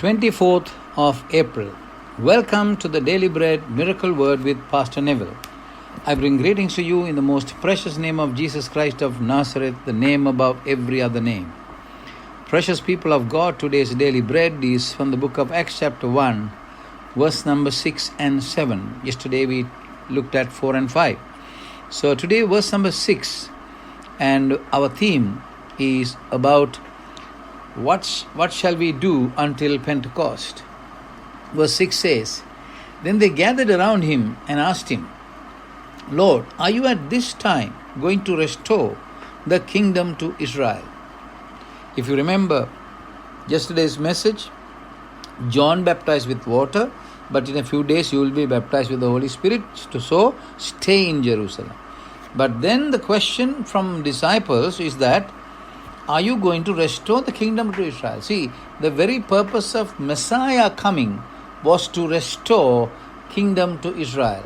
24th of April. Welcome to the Daily Bread Miracle Word with Pastor Neville. I bring greetings to you in the most precious name of Jesus Christ of Nazareth, the name above every other name. Precious people of God, today's Daily Bread is from the book of Acts chapter 1, verse number 6 and 7. Yesterday we looked at 4 and 5. So today verse number 6, and our theme is about what shall we do until Pentecost. Verse 6 says, Then they gathered around him and asked him, Lord, are you at this time going to restore the kingdom to Israel? If you remember yesterday's message, John baptized with water, but in a few days you will be baptized with the Holy Spirit, so stay in Jerusalem. But then the question from disciples is that, are you going to restore the kingdom to Israel? See, the very purpose of Messiah coming was to restore kingdom to Israel.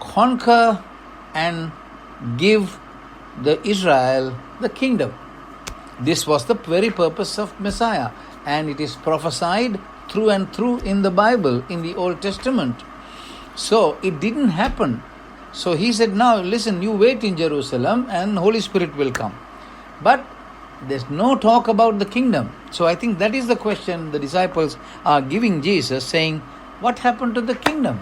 Conquer and give the Israel the kingdom. This was the very purpose of Messiah, and it is prophesied through and through in the Bible, in the Old Testament. So it didn't happen. So he said, now listen, you wait in Jerusalem and Holy Spirit will come. But there's no talk about the kingdom. So I think that is the question the disciples are giving Jesus, saying, what happened to the kingdom?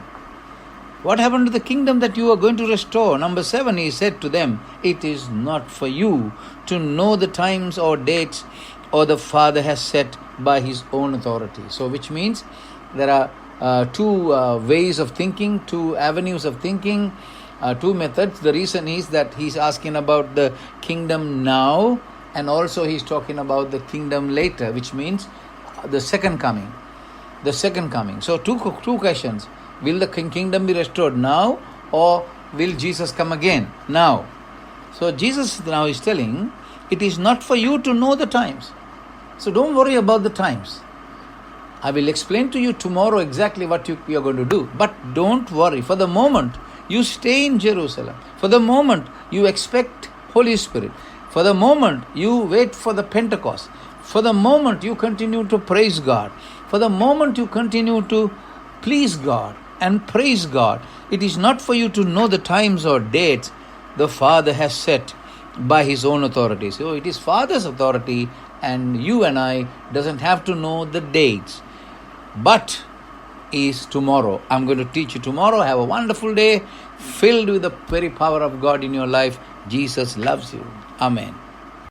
What happened to the kingdom that you are going to restore? Number 7, he said to them, it is not for you to know the times or dates or the Father has set by his own authority. So which means there are two ways of thinking, two avenues of thinking, two methods. The reason is that he's asking about the kingdom now, and also he's talking about the kingdom later, which means the second coming. The second coming. So two questions. Will the kingdom be restored now, or will Jesus come again now? So Jesus now is telling, it is not for you to know the times. So don't worry about the times. I will explain to you tomorrow exactly what you are going to do. But don't worry. For the moment, you stay in Jerusalem. For the moment, you expect Holy Spirit. For the moment, you wait for the Pentecost. For the moment, you continue to praise God. For the moment, you continue to please God and praise God. It is not for you to know the times or dates the Father has set by his own authority. So it is Father's authority, and you and I doesn't have to know the dates. But is tomorrow. I'm going to teach you tomorrow. Have a wonderful day filled with the very power of God in your life. Jesus loves you. Amen.